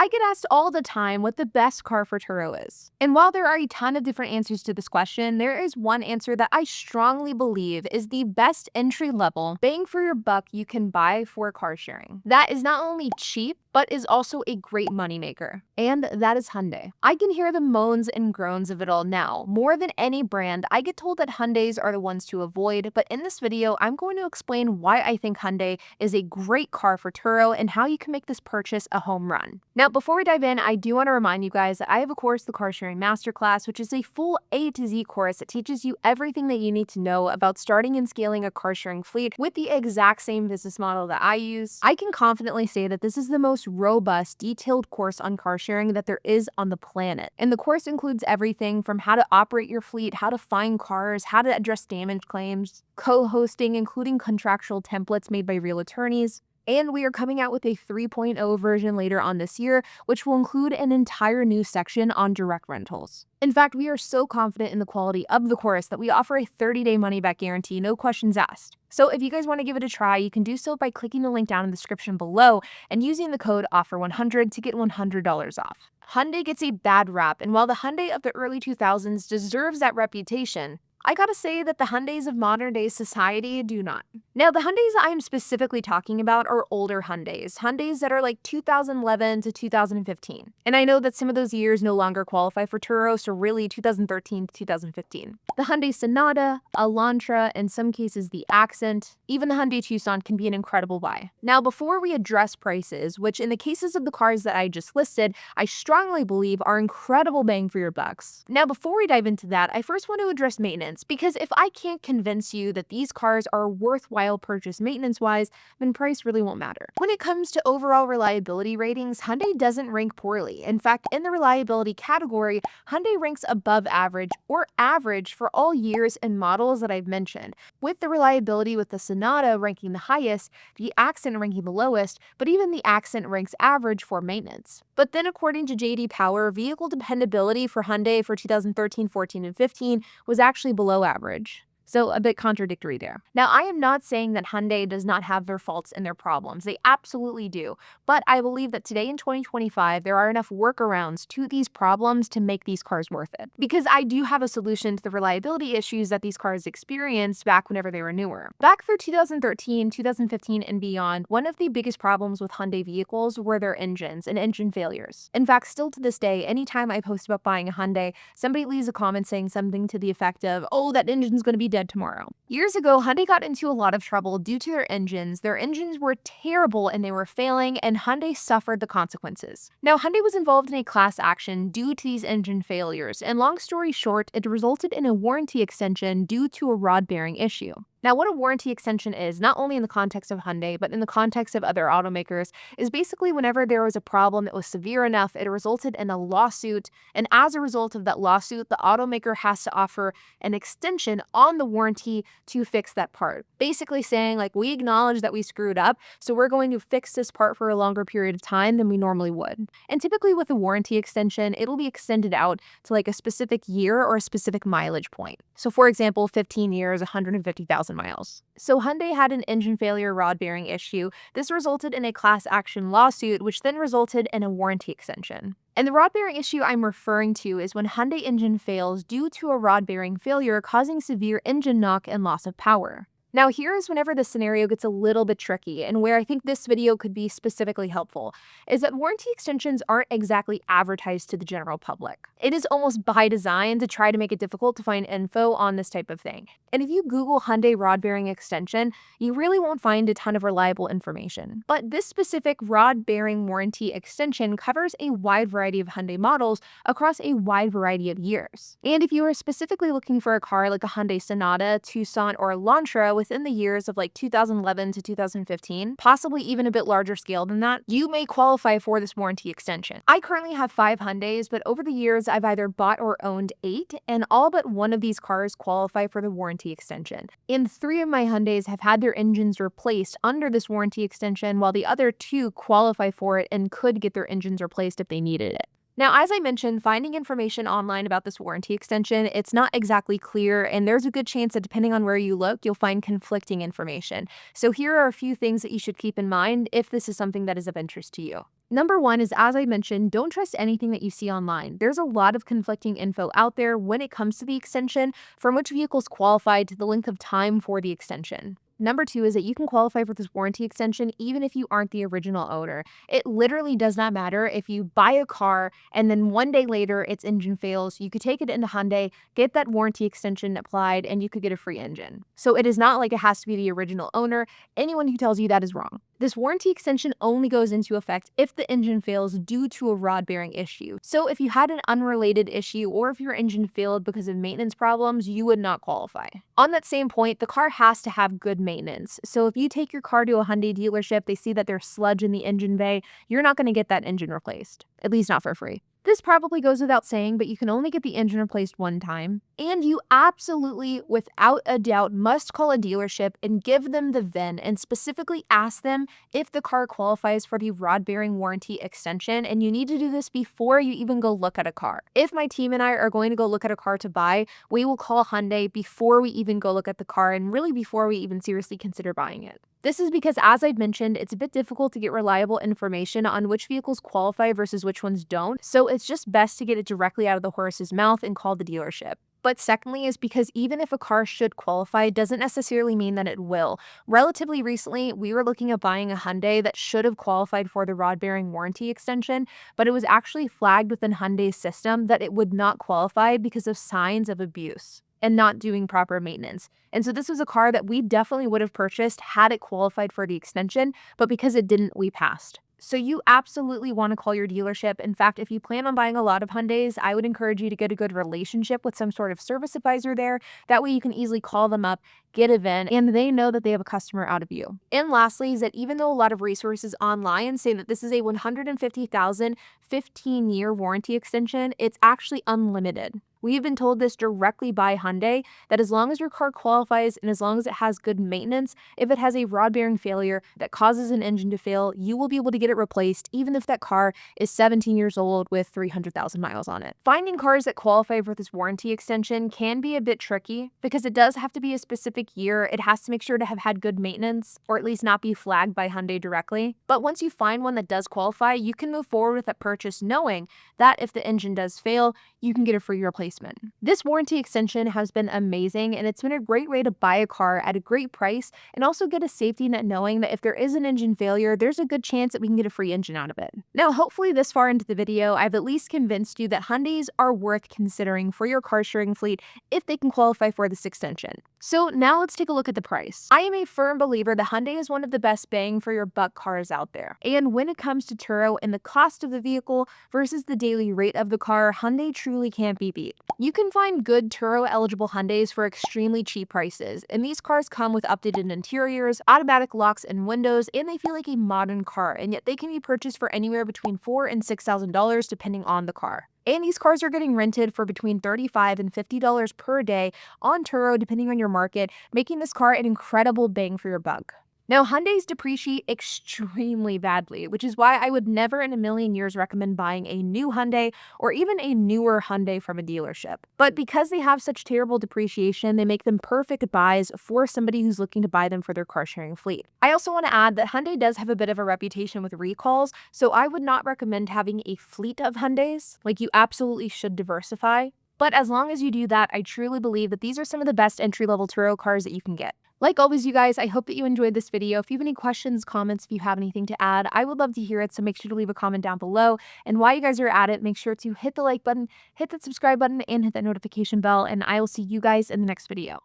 I get asked all the time what the best car for Turo is. And while there are a ton of different answers to this question, there is one answer that I strongly believe is the best entry level bang for your buck you can buy for car sharing. That is not only cheap, but is also a great moneymaker. And that is Hyundai. I can hear the moans and groans of it all now. More than any brand, I get told that Hyundais are the ones to avoid, but in this video, I'm going to explain why I think Hyundai is a great car for Turo and how you can make this purchase a home run. Now, before we dive in, I do want to remind you guys that I have a course, the Car Sharing Masterclass, which is a full A to Z course that teaches you everything that you need to know about starting and scaling a car sharing fleet with the exact same business model that I use. I can confidently say that this is the most robust, detailed course on car sharing that there is on the planet. And the course includes everything from how to operate your fleet, how to find cars, how to address damage claims, co-hosting, including contractual templates made by real attorneys. And we are coming out with a 3.0 version later on this year, which will include an entire new section on direct rentals. In fact, we are so confident in the quality of the course that we offer a 30-day money-back guarantee, no questions asked. So if you guys want to give it a try, you can do so by clicking the link down in the description below and using the code OFFER100 to get $100 off. Hyundai gets a bad rap, and while the Hyundai of the early 2000s deserves that reputation, I gotta say that the Hyundais of modern-day society do not. Now, the Hyundais that I am specifically talking about are older Hyundais that are like 2011 to 2015. And I know that some of those years no longer qualify for Turo, so really 2013 to 2015. The Hyundai Sonata, Elantra, in some cases the Accent, even the Hyundai Tucson can be an incredible buy. Now, before we address prices, which in the cases of the cars that I just listed, I strongly believe are incredible bang for your bucks. Now, before we dive into that, I first want to address maintenance. Because if I can't convince you that these cars are a worthwhile purchase maintenance-wise, then price really won't matter. When it comes to overall reliability ratings, Hyundai doesn't rank poorly. In fact, in the reliability category, Hyundai ranks above average or average for all years and models that I've mentioned, with the reliability with the Sonata ranking the highest, the Accent ranking the lowest, but even the Accent ranks average for maintenance. But then according to J.D. Power, vehicle dependability for Hyundai for 2013, 14, and 15 was actually below average. So a bit contradictory there. Now, I am not saying that Hyundai does not have their faults and their problems. They absolutely do. But I believe that today in 2025, there are enough workarounds to these problems to make these cars worth it. Because I do have a solution to the reliability issues that these cars experienced back whenever they were newer. Back through 2013, 2015, and beyond, one of the biggest problems with Hyundai vehicles were their engines and engine failures. In fact, still to this day, anytime I post about buying a Hyundai, somebody leaves a comment saying something to the effect of, "Oh, that engine's going to be dead tomorrow." Years ago, Hyundai got into a lot of trouble due to their engines. Their engines were terrible and they were failing, and Hyundai suffered the consequences. Now, Hyundai was involved in a class action due to these engine failures, and long story short, it resulted in a warranty extension due to a rod bearing issue. Now, what a warranty extension is, not only in the context of Hyundai, but in the context of other automakers, is basically whenever there was a problem that was severe enough, it resulted in a lawsuit, and as a result of that lawsuit, the automaker has to offer an extension on the warranty to fix that part. Basically saying, like, we acknowledge that we screwed up, so we're going to fix this part for a longer period of time than we normally would. And typically with a warranty extension, it'll be extended out to like a specific year or a specific mileage point. So for example, 15 years, 150,000 miles. So Hyundai had an engine failure rod bearing issue. This resulted in a class action lawsuit, which then resulted in a warranty extension. And the rod bearing issue I'm referring to is when Hyundai engine fails due to a rod bearing failure causing severe engine knock and loss of power. Now, here is whenever the scenario gets a little bit tricky, and where I think this video could be specifically helpful, is that warranty extensions aren't exactly advertised to the general public. It is almost by design to try to make it difficult to find info on this type of thing. And if you Google Hyundai rod bearing extension, you really won't find a ton of reliable information. But this specific rod bearing warranty extension covers a wide variety of Hyundai models across a wide variety of years. And if you are specifically looking for a car like a Hyundai Sonata, Tucson, or Elantra within the years of like 2011 to 2015, possibly even a bit larger scale than that, you may qualify for this warranty extension. I currently have 5 Hyundais, but over the years, I've either bought or owned 8, and all but one of these cars qualify for the warranty extension. And 3 of my Hyundais have had their engines replaced under this warranty extension, while the other 2 qualify for it and could get their engines replaced if they needed it. Now, as I mentioned, finding information online about this warranty extension, it's not exactly clear, and there's a good chance that depending on where you look, you'll find conflicting information. So here are a few things that you should keep in mind if this is something that is of interest to you. Number one is, as I mentioned, don't trust anything that you see online. There's a lot of conflicting info out there when it comes to the extension, from which vehicles qualify to the length of time for the extension. Number two is that you can qualify for this warranty extension even if you aren't the original owner. It literally does not matter if you buy a car and then one day later its engine fails. You could take it into Hyundai, get that warranty extension applied, and you could get a free engine. So it is not like it has to be the original owner. Anyone who tells you that is wrong. This warranty extension only goes into effect if the engine fails due to a rod bearing issue. So if you had an unrelated issue or if your engine failed because of maintenance problems, you would not qualify. On that same point, the car has to have good maintenance. So if you take your car to a Hyundai dealership, they see that there's sludge in the engine bay, you're not going to get that engine replaced, at least not for free. This probably goes without saying, but you can only get the engine replaced one time. And you absolutely, without a doubt, must call a dealership and give them the VIN and specifically ask them if the car qualifies for the rod bearing warranty extension. And you need to do this before you even go look at a car. If my team and I are going to go look at a car to buy, we will call Hyundai before we even go look at the car and really before we even seriously consider buying it. This is because, as I've mentioned, it's a bit difficult to get reliable information on which vehicles qualify versus which ones don't, so it's just best to get it directly out of the horse's mouth and call the dealership. But secondly is because even if a car should qualify, it doesn't necessarily mean that it will. Relatively recently, we were looking at buying a Hyundai that should have qualified for the rod bearing warranty extension, but it was actually flagged within Hyundai's system that it would not qualify because of signs of abuse and not doing proper maintenance. And so this was a car that we definitely would have purchased had it qualified for the extension, but because it didn't, we passed. So you absolutely want to call your dealership. In fact, if you plan on buying a lot of Hyundais, I would encourage you to get a good relationship with some sort of service advisor there. That way you can easily call them up, get a VIN, and they know that they have a customer out of you. And lastly is that even though a lot of resources online say that this is a $150,000 15-year warranty extension, it's actually unlimited. We have been told this directly by Hyundai that as long as your car qualifies and as long as it has good maintenance, if it has a rod bearing failure that causes an engine to fail, you will be able to get it replaced even if that car is 17 years old with 300,000 miles on it. Finding cars that qualify for this warranty extension can be a bit tricky because it does have to be a specific year. It has to make sure to have had good maintenance or at least not be flagged by Hyundai directly. But once you find one that does qualify, you can move forward with that purchase knowing that if the engine does fail, you can get a free replacement. This warranty extension has been amazing, and it's been a great way to buy a car at a great price and also get a safety net knowing that if there is an engine failure, there's a good chance that we can get a free engine out of it. Now, hopefully this far into the video, I've at least convinced you that Hyundais are worth considering for your car sharing fleet if they can qualify for this extension. So now let's take a look at the price. I am a firm believer that Hyundai is one of the best bang for your buck cars out there. And when it comes to Turo and the cost of the vehicle versus the daily rate of the car, Hyundai truly can't be beat. You can find good Turo-eligible Hyundais for extremely cheap prices, and these cars come with updated interiors, automatic locks and windows, and they feel like a modern car, and yet they can be purchased for anywhere between $4,000 and $6,000 depending on the car. And these cars are getting rented for between $35 and $50 per day on Turo, depending on your market, making this car an incredible bang for your buck. Now, Hyundais depreciate extremely badly, which is why I would never in a million years recommend buying a new Hyundai or even a newer Hyundai from a dealership. But because they have such terrible depreciation, they make them perfect buys for somebody who's looking to buy them for their car sharing fleet. I also want to add that Hyundai does have a bit of a reputation with recalls, so I would not recommend having a fleet of Hyundais. Like, you absolutely should diversify. But as long as you do that, I truly believe that these are some of the best entry-level Turo cars that you can get. Like always, you guys, I hope that you enjoyed this video. If you have any questions, comments, if you have anything to add, I would love to hear it, so make sure to leave a comment down below. And while you guys are at it, make sure to hit the like button, hit that subscribe button, and hit that notification bell, and I will see you guys in the next video.